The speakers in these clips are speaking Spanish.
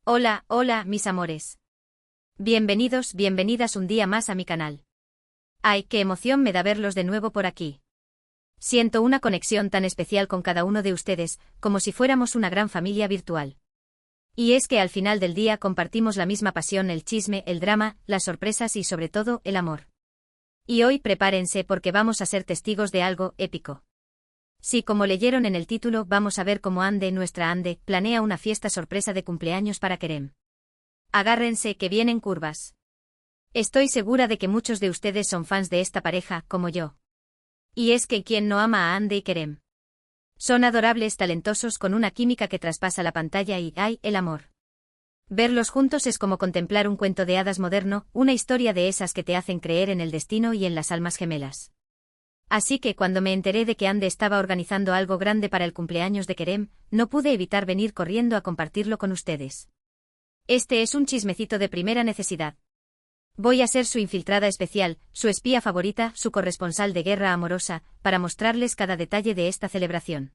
Hola, hola, mis amores. Bienvenidos, bienvenidas un día más a mi canal. Ay, qué emoción me da verlos de nuevo por aquí. Siento una conexión tan especial con cada uno de ustedes, como si fuéramos una gran familia virtual. Y es que al final del día compartimos la misma pasión, el chisme, el drama, las sorpresas y sobre todo, el amor. Y hoy prepárense porque vamos a ser testigos de algo épico. Sí, como leyeron en el título, vamos a ver cómo Ande, nuestra Ande, planea una fiesta sorpresa de cumpleaños para Kerem. Agárrense que vienen curvas. Estoy segura de que muchos de ustedes son fans de esta pareja, como yo. Y es que ¿quién no ama a Ande y Kerem? Son adorables, talentosos, con una química que traspasa la pantalla y ¡ay, el amor! Verlos juntos es como contemplar un cuento de hadas moderno, una historia de esas que te hacen creer en el destino y en las almas gemelas. Así que cuando me enteré de que Ande estaba organizando algo grande para el cumpleaños de Kerem, no pude evitar venir corriendo a compartirlo con ustedes. Este es un chismecito de primera necesidad. Voy a ser su infiltrada especial, su espía favorita, su corresponsal de guerra amorosa, para mostrarles cada detalle de esta celebración.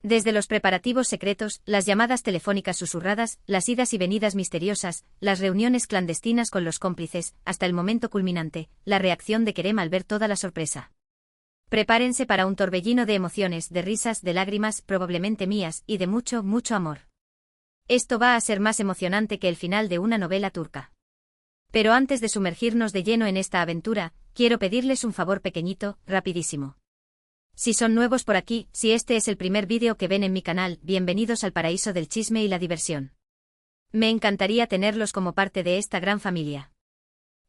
Desde los preparativos secretos, las llamadas telefónicas susurradas, las idas y venidas misteriosas, las reuniones clandestinas con los cómplices, hasta el momento culminante, la reacción de Kerem al ver toda la sorpresa. Prepárense para un torbellino de emociones, de risas, de lágrimas, probablemente mías, y de mucho, mucho amor. Esto va a ser más emocionante que el final de una novela turca. Pero antes de sumergirnos de lleno en esta aventura, quiero pedirles un favor pequeñito, rapidísimo. Si son nuevos por aquí, si este es el primer vídeo que ven en mi canal, bienvenidos al paraíso del chisme y la diversión. Me encantaría tenerlos como parte de esta gran familia.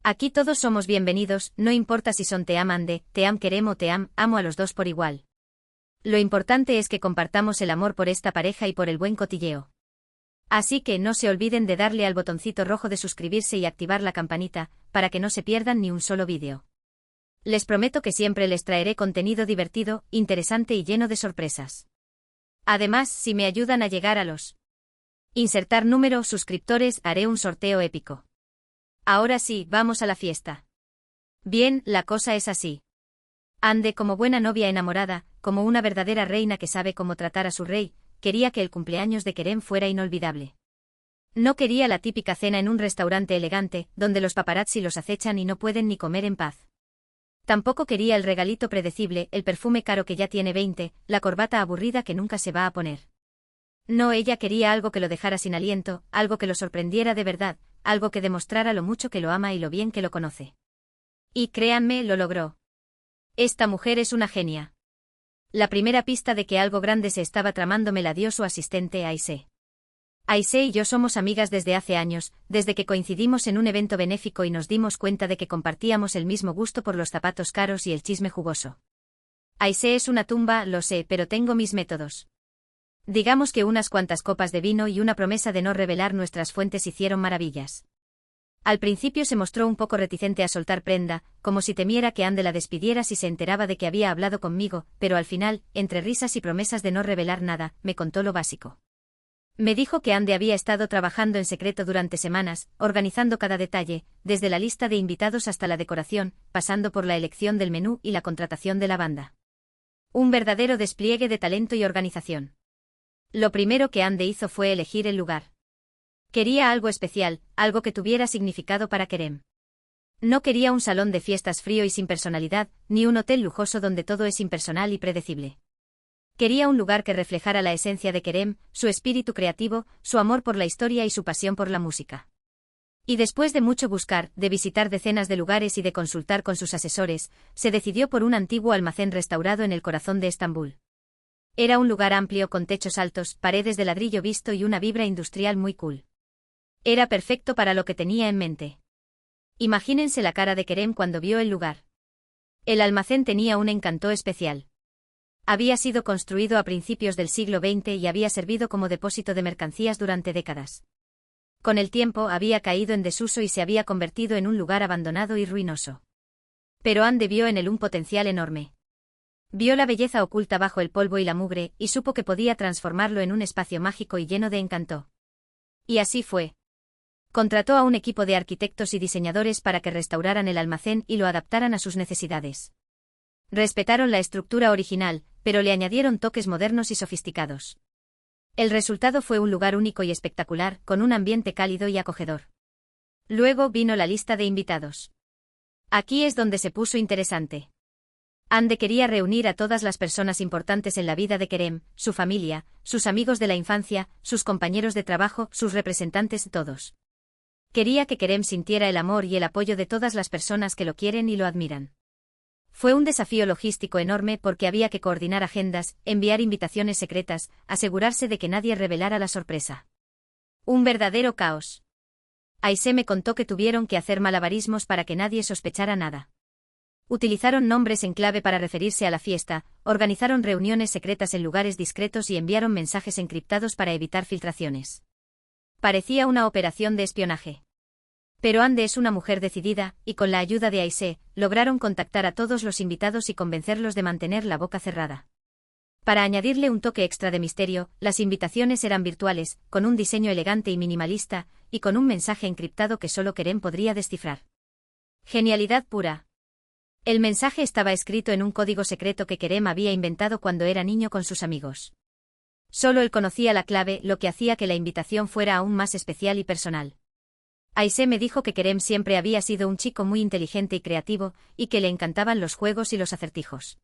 Aquí todos somos bienvenidos, no importa si son Te Am Ande, Te Am Kerem o Te amo a los dos por igual. Lo importante es que compartamos el amor por esta pareja y por el buen cotilleo. Así que no se olviden de darle al botoncito rojo de suscribirse y activar la campanita, para que no se pierdan ni un solo vídeo. Les prometo que siempre les traeré contenido divertido, interesante y lleno de sorpresas. Además, si me ayudan a llegar a los insertar número suscriptores, haré un sorteo épico. Ahora sí, vamos a la fiesta. Bien, la cosa es así. Ande, como buena novia enamorada, como una verdadera reina que sabe cómo tratar a su rey, quería que el cumpleaños de Kerem fuera inolvidable. No quería la típica cena en un restaurante elegante, donde los paparazzi los acechan y no pueden ni comer en paz. Tampoco quería el regalito predecible, el perfume caro que ya tiene 20, la corbata aburrida que nunca se va a poner. No, ella quería algo que lo dejara sin aliento, algo que lo sorprendiera de verdad, algo que demostrara lo mucho que lo ama y lo bien que lo conoce. Y créanme, lo logró. Esta mujer es una genia. La primera pista de que algo grande se estaba tramando me la dio su asistente Aisé. Aisé y yo somos amigas desde hace años, desde que coincidimos en un evento benéfico y nos dimos cuenta de que compartíamos el mismo gusto por los zapatos caros y el chisme jugoso. Aisé es una tumba, lo sé, pero tengo mis métodos. Digamos que unas cuantas copas de vino y una promesa de no revelar nuestras fuentes hicieron maravillas. Al principio se mostró un poco reticente a soltar prenda, como si temiera que Ande la despidiera si se enteraba de que había hablado conmigo, pero al final, entre risas y promesas de no revelar nada, me contó lo básico. Me dijo que Ande había estado trabajando en secreto durante semanas, organizando cada detalle, desde la lista de invitados hasta la decoración, pasando por la elección del menú y la contratación de la banda. Un verdadero despliegue de talento y organización. Lo primero que Ande hizo fue elegir el lugar. Quería algo especial, algo que tuviera significado para Kerem. No quería un salón de fiestas frío y sin personalidad, ni un hotel lujoso donde todo es impersonal y predecible. Quería un lugar que reflejara la esencia de Kerem, su espíritu creativo, su amor por la historia y su pasión por la música. Y después de mucho buscar, de visitar decenas de lugares y de consultar con sus asesores, se decidió por un antiguo almacén restaurado en el corazón de Estambul. Era un lugar amplio con techos altos, paredes de ladrillo visto y una vibra industrial muy cool. Era perfecto para lo que tenía en mente. Imagínense la cara de Kerem cuando vio el lugar. El almacén tenía un encanto especial. Había sido construido a principios del siglo XX y había servido como depósito de mercancías durante décadas. Con el tiempo había caído en desuso y se había convertido en un lugar abandonado y ruinoso. Pero Ande vio en él un potencial enorme. Vio la belleza oculta bajo el polvo y la mugre, y supo que podía transformarlo en un espacio mágico y lleno de encanto. Y así fue. Contrató a un equipo de arquitectos y diseñadores para que restauraran el almacén y lo adaptaran a sus necesidades. Respetaron la estructura original, pero le añadieron toques modernos y sofisticados. El resultado fue un lugar único y espectacular, con un ambiente cálido y acogedor. Luego vino la lista de invitados. Aquí es donde se puso interesante. Ande quería reunir a todas las personas importantes en la vida de Kerem, su familia, sus amigos de la infancia, sus compañeros de trabajo, sus representantes, todos. Quería que Kerem sintiera el amor y el apoyo de todas las personas que lo quieren y lo admiran. Fue un desafío logístico enorme porque había que coordinar agendas, enviar invitaciones secretas, asegurarse de que nadie revelara la sorpresa. Un verdadero caos. Aisé me contó que tuvieron que hacer malabarismos para que nadie sospechara nada. Utilizaron nombres en clave para referirse a la fiesta, organizaron reuniones secretas en lugares discretos y enviaron mensajes encriptados para evitar filtraciones. Parecía una operación de espionaje. Pero Ande es una mujer decidida, y con la ayuda de Aisé, lograron contactar a todos los invitados y convencerlos de mantener la boca cerrada. Para añadirle un toque extra de misterio, las invitaciones eran virtuales, con un diseño elegante y minimalista, y con un mensaje encriptado que solo Kerem podría descifrar. Genialidad pura. El mensaje estaba escrito en un código secreto que Kerem había inventado cuando era niño con sus amigos. Solo él conocía la clave, lo que hacía que la invitación fuera aún más especial y personal. Aisé me dijo que Kerem siempre había sido un chico muy inteligente y creativo, y que le encantaban los juegos y los acertijos.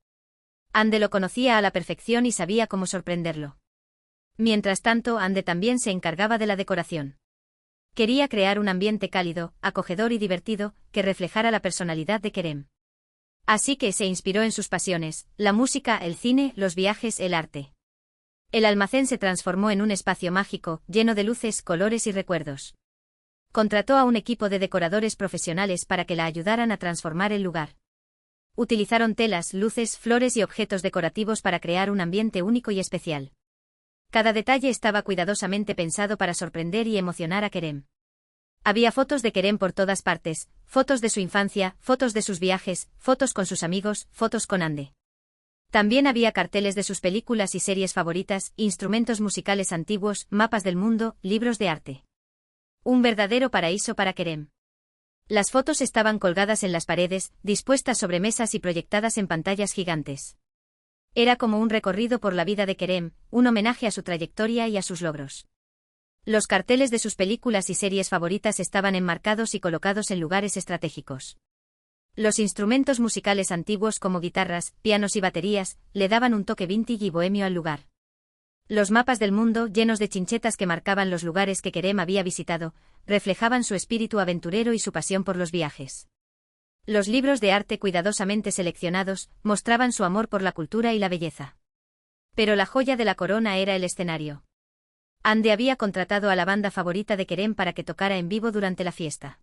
Ande lo conocía a la perfección y sabía cómo sorprenderlo. Mientras tanto, Ande también se encargaba de la decoración. Quería crear un ambiente cálido, acogedor y divertido, que reflejara la personalidad de Kerem. Así que se inspiró en sus pasiones, la música, el cine, los viajes, el arte. El almacén se transformó en un espacio mágico, lleno de luces, colores y recuerdos. Contrató a un equipo de decoradores profesionales para que la ayudaran a transformar el lugar. Utilizaron telas, luces, flores y objetos decorativos para crear un ambiente único y especial. Cada detalle estaba cuidadosamente pensado para sorprender y emocionar a Kerem. Había fotos de Kerem por todas partes, fotos de su infancia, fotos de sus viajes, fotos con sus amigos, fotos con Ande. También había carteles de sus películas y series favoritas, instrumentos musicales antiguos, mapas del mundo, libros de arte. Un verdadero paraíso para Kerem. Las fotos estaban colgadas en las paredes, dispuestas sobre mesas y proyectadas en pantallas gigantes. Era como un recorrido por la vida de Kerem, un homenaje a su trayectoria y a sus logros. Los carteles de sus películas y series favoritas estaban enmarcados y colocados en lugares estratégicos. Los instrumentos musicales antiguos como guitarras, pianos y baterías, le daban un toque vintage y bohemio al lugar. Los mapas del mundo, llenos de chinchetas que marcaban los lugares que Kerem había visitado, reflejaban su espíritu aventurero y su pasión por los viajes. Los libros de arte cuidadosamente seleccionados, mostraban su amor por la cultura y la belleza. Pero la joya de la corona era el escenario. Ande había contratado a la banda favorita de Kerem para que tocara en vivo durante la fiesta.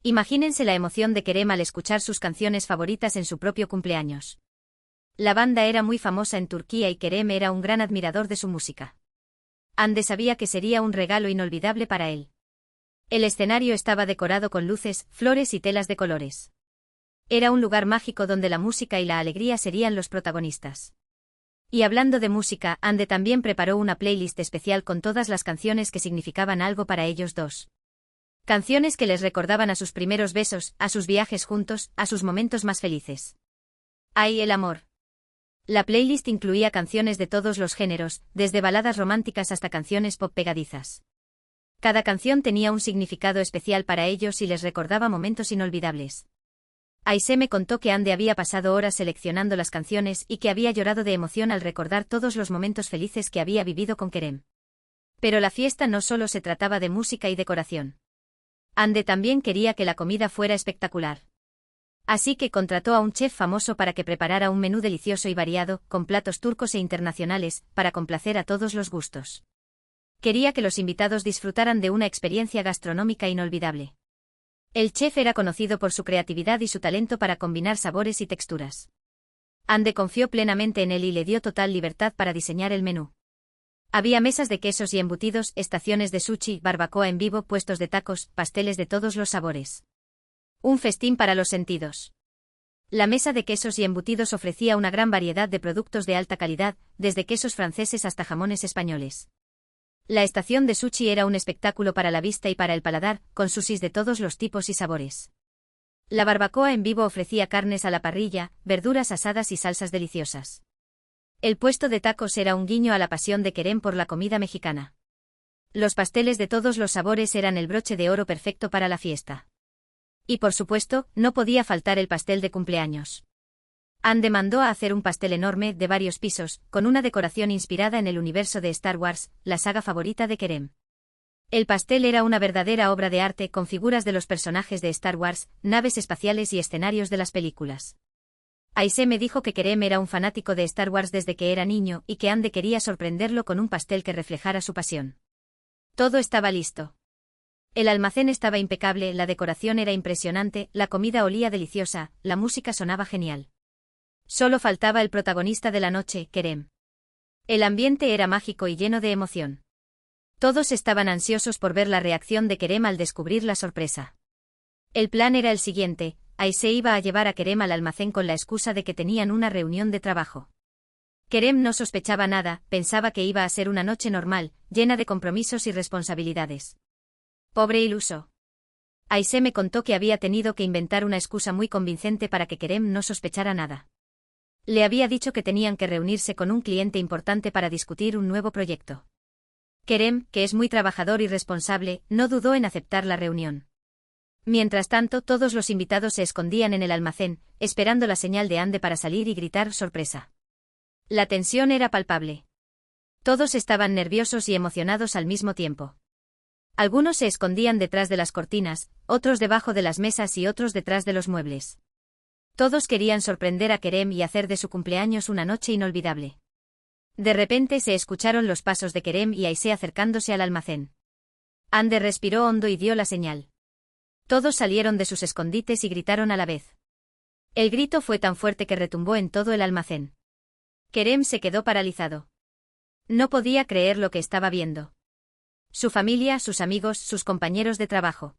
Imagínense la emoción de Kerem al escuchar sus canciones favoritas en su propio cumpleaños. La banda era muy famosa en Turquía y Kerem era un gran admirador de su música. Ande sabía que sería un regalo inolvidable para él. El escenario estaba decorado con luces, flores y telas de colores. Era un lugar mágico donde la música y la alegría serían los protagonistas. Y hablando de música, Ande también preparó una playlist especial con todas las canciones que significaban algo para ellos dos. Canciones que les recordaban a sus primeros besos, a sus viajes juntos, a sus momentos más felices. ¡Ay, el amor! La playlist incluía canciones de todos los géneros, desde baladas románticas hasta canciones pop pegadizas. Cada canción tenía un significado especial para ellos y les recordaba momentos inolvidables. Aisé me contó que Ande había pasado horas seleccionando las canciones y que había llorado de emoción al recordar todos los momentos felices que había vivido con Kerem. Pero la fiesta no solo se trataba de música y decoración. Ande también quería que la comida fuera espectacular. Así que contrató a un chef famoso para que preparara un menú delicioso y variado, con platos turcos e internacionales, para complacer a todos los gustos. Quería que los invitados disfrutaran de una experiencia gastronómica inolvidable. El chef era conocido por su creatividad y su talento para combinar sabores y texturas. Ande confió plenamente en él y le dio total libertad para diseñar el menú. Había mesas de quesos y embutidos, estaciones de sushi, barbacoa en vivo, puestos de tacos, pasteles de todos los sabores. Un festín para los sentidos. La mesa de quesos y embutidos ofrecía una gran variedad de productos de alta calidad, desde quesos franceses hasta jamones españoles. La estación de sushi era un espectáculo para la vista y para el paladar, con sushis de todos los tipos y sabores. La barbacoa en vivo ofrecía carnes a la parrilla, verduras asadas y salsas deliciosas. El puesto de tacos era un guiño a la pasión de Kerem por la comida mexicana. Los pasteles de todos los sabores eran el broche de oro perfecto para la fiesta. Y por supuesto, no podía faltar el pastel de cumpleaños. Ande mandó a hacer un pastel enorme, de varios pisos, con una decoración inspirada en el universo de Star Wars, la saga favorita de Kerem. El pastel era una verdadera obra de arte con figuras de los personajes de Star Wars, naves espaciales y escenarios de las películas. Aisé me dijo que Kerem era un fanático de Star Wars desde que era niño y que Ande quería sorprenderlo con un pastel que reflejara su pasión. Todo estaba listo. El almacén estaba impecable, la decoración era impresionante, la comida olía deliciosa, la música sonaba genial. Solo faltaba el protagonista de la noche, Kerem. El ambiente era mágico y lleno de emoción. Todos estaban ansiosos por ver la reacción de Kerem al descubrir la sorpresa. El plan era el siguiente: Aisé iba a llevar a Kerem al almacén con la excusa de que tenían una reunión de trabajo. Kerem no sospechaba nada, pensaba que iba a ser una noche normal, llena de compromisos y responsabilidades. Pobre iluso. Aisé me contó que había tenido que inventar una excusa muy convincente para que Kerem no sospechara nada. Le había dicho que tenían que reunirse con un cliente importante para discutir un nuevo proyecto. Kerem, que es muy trabajador y responsable, no dudó en aceptar la reunión. Mientras tanto, todos los invitados se escondían en el almacén, esperando la señal de Ande para salir y gritar sorpresa. La tensión era palpable. Todos estaban nerviosos y emocionados al mismo tiempo. Algunos se escondían detrás de las cortinas, otros debajo de las mesas y otros detrás de los muebles. Todos querían sorprender a Kerem y hacer de su cumpleaños una noche inolvidable. De repente se escucharon los pasos de Kerem y Aisé acercándose al almacén. Ande respiró hondo y dio la señal. Todos salieron de sus escondites y gritaron a la vez. El grito fue tan fuerte que retumbó en todo el almacén. Kerem se quedó paralizado. No podía creer lo que estaba viendo. Su familia, sus amigos, sus compañeros de trabajo.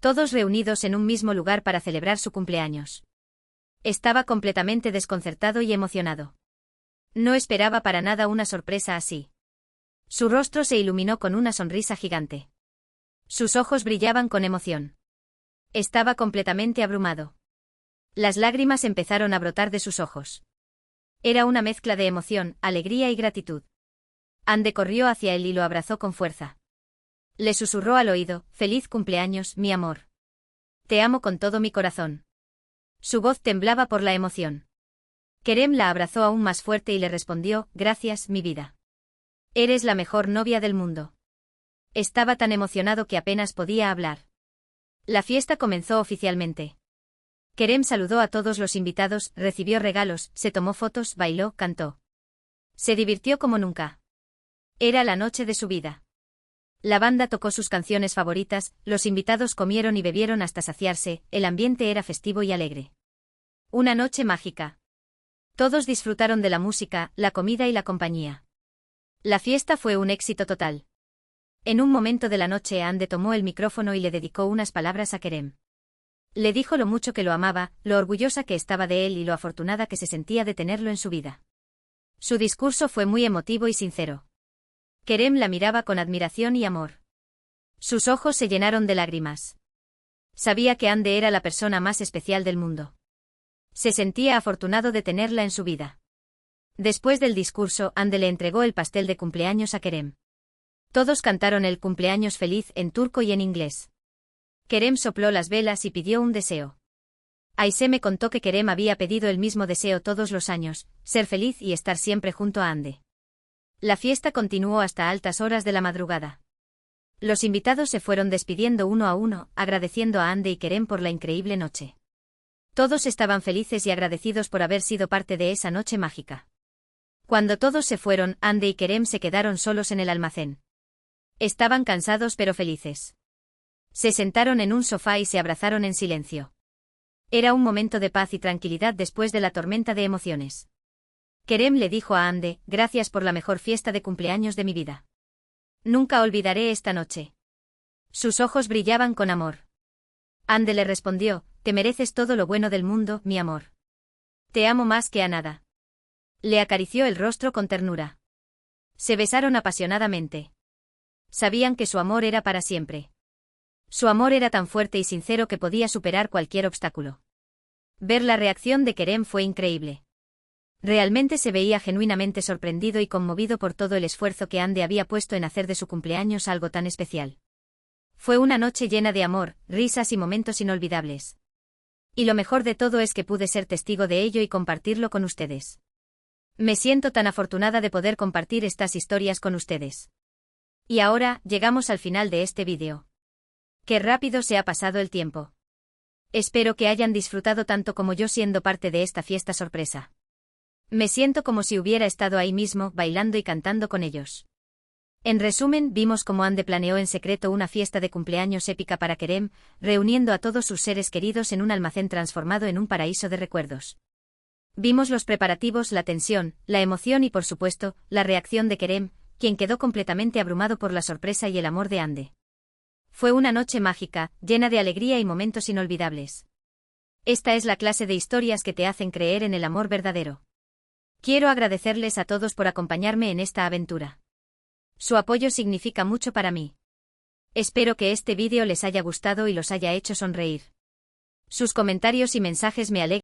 Todos reunidos en un mismo lugar para celebrar su cumpleaños. Estaba completamente desconcertado y emocionado. No esperaba para nada una sorpresa así. Su rostro se iluminó con una sonrisa gigante. Sus ojos brillaban con emoción. Estaba completamente abrumado. Las lágrimas empezaron a brotar de sus ojos. Era una mezcla de emoción, alegría y gratitud. Ande corrió hacia él y lo abrazó con fuerza. Le susurró al oído: «Feliz cumpleaños, mi amor. Te amo con todo mi corazón». Su voz temblaba por la emoción. Kerem la abrazó aún más fuerte y le respondió: «Gracias, mi vida. Eres la mejor novia del mundo». Estaba tan emocionado que apenas podía hablar. La fiesta comenzó oficialmente. Kerem saludó a todos los invitados, recibió regalos, se tomó fotos, bailó, cantó. Se divirtió como nunca. Era la noche de su vida. La banda tocó sus canciones favoritas, los invitados comieron y bebieron hasta saciarse, el ambiente era festivo y alegre. Una noche mágica. Todos disfrutaron de la música, la comida y la compañía. La fiesta fue un éxito total. En un momento de la noche Ande tomó el micrófono y le dedicó unas palabras a Kerem. Le dijo lo mucho que lo amaba, lo orgullosa que estaba de él y lo afortunada que se sentía de tenerlo en su vida. Su discurso fue muy emotivo y sincero. Kerem la miraba con admiración y amor. Sus ojos se llenaron de lágrimas. Sabía que Ande era la persona más especial del mundo. Se sentía afortunado de tenerla en su vida. Después del discurso, Ande le entregó el pastel de cumpleaños a Kerem. Todos cantaron el cumpleaños feliz en turco y en inglés. Kerem sopló las velas y pidió un deseo. Aisé me contó que Kerem había pedido el mismo deseo todos los años: ser feliz y estar siempre junto a Ande. La fiesta continuó hasta altas horas de la madrugada. Los invitados se fueron despidiendo uno a uno, agradeciendo a Ande y Kerem por la increíble noche. Todos estaban felices y agradecidos por haber sido parte de esa noche mágica. Cuando todos se fueron, Ande y Kerem se quedaron solos en el almacén. Estaban cansados pero felices. Se sentaron en un sofá y se abrazaron en silencio. Era un momento de paz y tranquilidad después de la tormenta de emociones. Kerem le dijo a Ande: «Gracias por la mejor fiesta de cumpleaños de mi vida. Nunca olvidaré esta noche». Sus ojos brillaban con amor. Ande le respondió: «Te mereces todo lo bueno del mundo, mi amor. Te amo más que a nada». Le acarició el rostro con ternura. Se besaron apasionadamente. Sabían que su amor era para siempre. Su amor era tan fuerte y sincero que podía superar cualquier obstáculo. Ver la reacción de Kerem fue increíble. Realmente se veía genuinamente sorprendido y conmovido por todo el esfuerzo que Andy había puesto en hacer de su cumpleaños algo tan especial. Fue una noche llena de amor, risas y momentos inolvidables. Y lo mejor de todo es que pude ser testigo de ello y compartirlo con ustedes. Me siento tan afortunada de poder compartir estas historias con ustedes. Y ahora, llegamos al final de este vídeo. Qué rápido se ha pasado el tiempo. Espero que hayan disfrutado tanto como yo siendo parte de esta fiesta sorpresa. Me siento como si hubiera estado ahí mismo, bailando y cantando con ellos. En resumen, vimos cómo Andy planeó en secreto una fiesta de cumpleaños épica para Kerem, reuniendo a todos sus seres queridos en un almacén transformado en un paraíso de recuerdos. Vimos los preparativos, la tensión, la emoción y por supuesto, la reacción de Kerem, quien quedó completamente abrumado por la sorpresa y el amor de Andy. Fue una noche mágica, llena de alegría y momentos inolvidables. Esta es la clase de historias que te hacen creer en el amor verdadero. Quiero agradecerles a todos por acompañarme en esta aventura. Su apoyo significa mucho para mí. Espero que este vídeo les haya gustado y los haya hecho sonreír. Sus comentarios y mensajes me alegran.